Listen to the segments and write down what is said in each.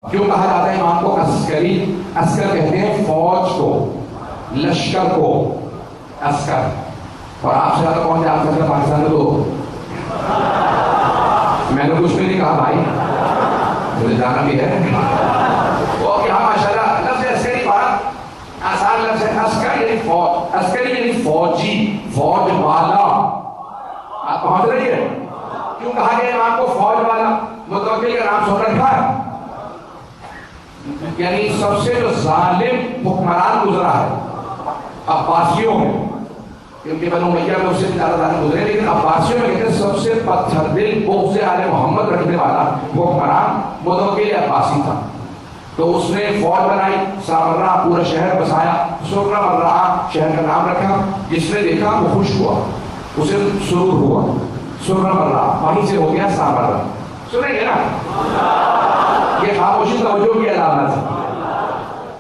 کیوں کہا جاتا ہے امام کو عسکری؟ عسکر کہتے ہیں فوج کو، لشکر کو عسکر. اور آپ سے زیادہ کون جان سکتا ہے پاکستان میں؟ تو میں نے کچھ بھی نہیں کہا بھائی، مجھے جانا بھی ہے. وہ یہاں ماشاء اللہ لفظ عسکری بات آسان لفظ ہے. عسکر یعنی فوج، عسکری یعنی فوجی، فوج والا. آپ پہنچ رہی ہے؟ کیوں کہا گیا امام کو فوج والا؟ متوکل کا نام سن رکھا ہے؟ یعنی سب سے جو ظالم حکمران گزرا ہے عباسیوں میں، کیونکہ بنو امیہ میں اس سے زیادہ ظالم گزرے، لیکن عباسیوں میں کہتے ہیں سب سے پتھر دل بغض آل محمد رکھنے والا حکمران متوکل عباسی تھا. تو اس نے فوج بنائی، سامرہ پورا شہر بسایا، سرہ مرہ شہر کا نام رکھا. جس نے دیکھا وہ خوش ہوا، اسے سرور ہوا. سرہ مرہ وہیں سے ہو گیا سامرہ. سنیں گے نا؟ یہ خاموشی توجہ کی علامت ہے.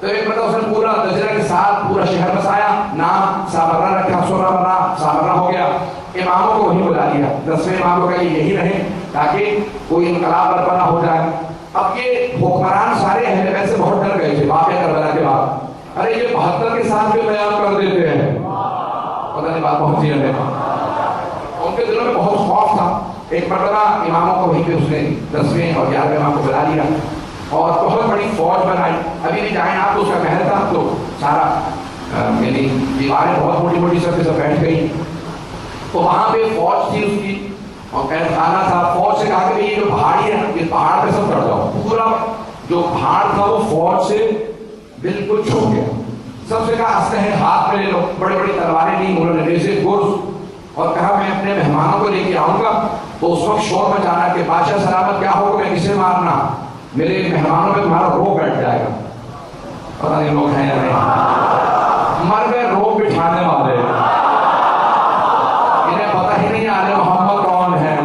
تو ایک مرتبہ اس نے پورا دجلہ کے ساتھ پورا شہر بسایا، نام سامرہ رکھا، سرہ مرہ سامرہ ہو گیا. اماموں کو وہیں بلا لیا، 10ویں امام کو کہا یہی رہے تاکہ کوئی انقلاب برپا نہ ہو جائے. اب یہ حکمران سارے اہل بیت سے بہت ڈر گئے تھے واقعہ کربلا کے بعد. ارے یہ 72 کے ساتھ بھی بیان کر دیتے ہیں، پتہ نہیں بات پہنچی ہے. ان کے دلوں میں بہت خوف تھا. ایک مرتبہ اماموں کو وہیں پہ اس نے 10ویں اور 11ویں امام کو بلا لیا اور بہت بڑی فوج بنائی. ابھی بھی جائیں آپ تو اس کا محل تھا، تو سارا یعنی دیواریں بہت موٹی موٹی سب کے سب بیٹھ گئی. تو وہاں پہ فوج تھی اس کی اور قید خانہ تھا. فوج سے کہا کہ یہ جو پہاڑی ہے یہ پہاڑ پہ سب چڑھ جاؤ. پورا جو پہاڑ تھا وہ فوج سے بالکل چھپ گیا. سب سے کہا اسلحے ہاتھ میں لے لو. بڑی بڑی تلواریں لی انہوں نے، جیسے گرز، اور کہا میں اپنے مہمانوں کو لے کے آؤں گا. تو اس وقت شور مچانا کہ بادشاہ سلامت کیا ہوگا، میں کسے مارنا، میرے مہمانوں میں تمہارا روب بیٹھ جائے گا. پتہ نہیں لوگ ہیں یا نہیں، مر گئے روب بٹھانے والے. انہیں پتہ ہی نہیں آنے محمد کون ہے.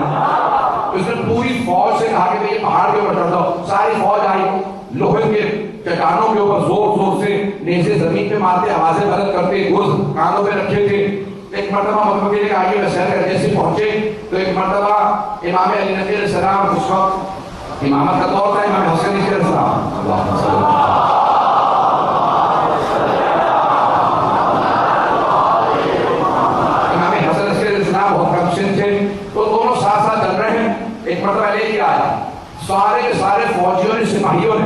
اس نے پوری فوج سے کہا کہ یہ پہاڑ کے اوپر چڑھ جاؤ. ساری فوج آئی، لوہے کے چٹانوں کے اوپر زور زور سے نیزے زمین پہ مارتے، آوازیں بلند کرتے، گرز کانوں پہ رکھے تھے. ایک مرتبہ متوکل نے کہا آئیے میں سیر کر. جیسے پہنچے تو ایک مرتبہ امام علی نبی علیہ السلام، اس وقت امامت کا دور تھا، امام حسن علیہ السلام، امام حسن علیہ السلام بہت کم سن تھے. تو دونوں ساتھ ساتھ چل رہے ہیں. ایک مرتبہ لے کے آیا، سارے کے سارے فوجیوں نے، سپاہیوں نے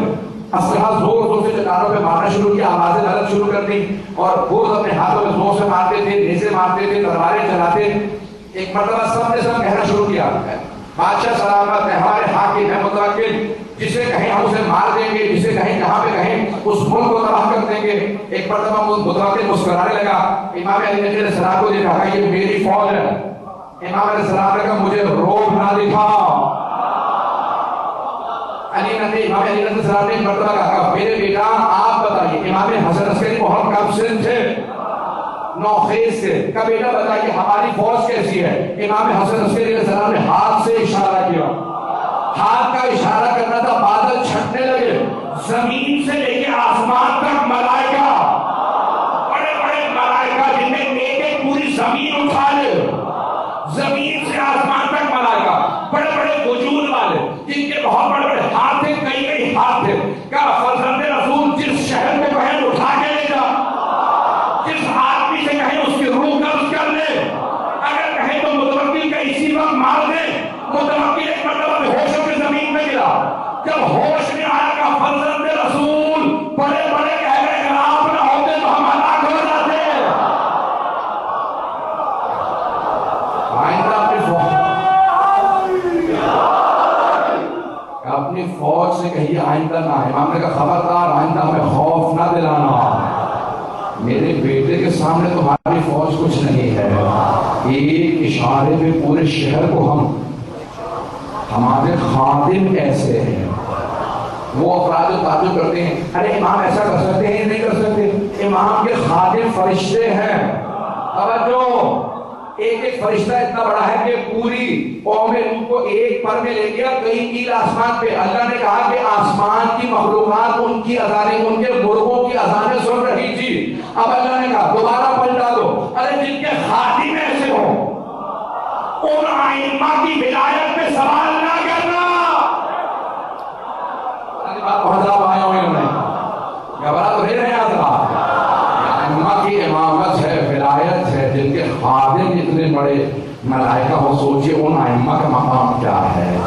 اسلحہ زور زور سے چٹانوں پہ مارنا شروع کیا، آوازیں بلند شروع کر دی اور گرز اپنے ہاتھوں میں زور سے مارتے تھے، نیزے مارتے تھے، تلواریں چلاتے. ایک مرتبہ سب نے سب کہنا شروع کیا بادشاہ سلامت ہے، ہمارے حاکم ہے متوکل، جسے کہیں ہم اسے مار دیں گے، جسے کہیں جہاں پہ کہیں اس ملک کو تباہ کر دیں گے. ایک مرتبہ متوکل مسکرانے لگا. امام علی علیہ السلام کو دیکھا کہ یہ میری فوج ہے. امام علیہ السلام نے کہا مجھے روب نہ دکھا. امام علی علیہ السلام نے ایک مرتبہ کہا میرے بیٹا آپ بتائیے. امام حسن عسکری بہت کم سن تھے، نوخیز تھے. کہا بیٹا بتائیے ہماری فوج کیسی ہے. امام حسن عسکری علیہ السلام نے ہاتھ سے اشارہ کیا. ہاتھ کا اشارہ کرنا تھا، بادل چھٹنے لگے. زمین سے لے کے آسمان تک ملائکہ، بڑے بڑے ملائکہ جن میں ایک ایک پوری زمین اٹھا لے. زمین سے آسمان تک ملائکہ، بڑے بڑے وجود والے جن کے بہت بڑے بڑے ہاتھ تھے، کئی کئی ہاتھ تھے. کیا فرزند رسول جس شہر میں کہیں اٹھا کے لے جا، جس آدمی سے کہیں اس کی روح قبض کر لے، اگر کہیں تو متوکل کا اسی وقت مار دے. متوکل ایک مرتبہ ہوش ہو کے زمین میں گرا. جب ہوش میں آیا کہ فرزند رسول بڑے بڑے کہہ گئے اگر آپ نہ ہوتے تو ہم ہلاک ہو جاتے. اپنی فوج سے کہیے آئندہ نہ. امام نے کہا خبردار آئندہ ہمیں خوف نہ دلانا. میرے بیٹے کے سامنے تمہاری فوج کچھ نہیں ہے. ایک اشارے میں پورے شہر کو ہمارے خادم ایسے ہیں. وہ افراد جو تعجب کرتے ہیں ارے امام ایسا کر سکتے ہیں، نہیں کر سکتے. امام کے خادم فرشتے ہیں. توجہ، ایک ایک فرشتہ اتنا بڑا ہے کہ پوری قوم نوح کو ایک پر میں لے گیا کئی میل آسمان پہ. اللہ نے کہا کہ آسمان کی مخلوقات ان کی اذانیں، ان کے مرغوں کی اذانیں سن رہی تھی. اب اللہ نے کہا دوبارہ پلٹا دو. ارے جن کے خادم ایسے ہوں ان ائمہ کی ولایت پہ سوال نہ کرنا. حضرات آئے ہوئے انہیں گھبرا تو نہیں رہے حضرات. ائمہ کی امامت ہے، ولایت ہے، جن کے خادم اتنے بڑے ملائکہ ہو. سوچئے ان ائمہ کا مقام کیا ہے.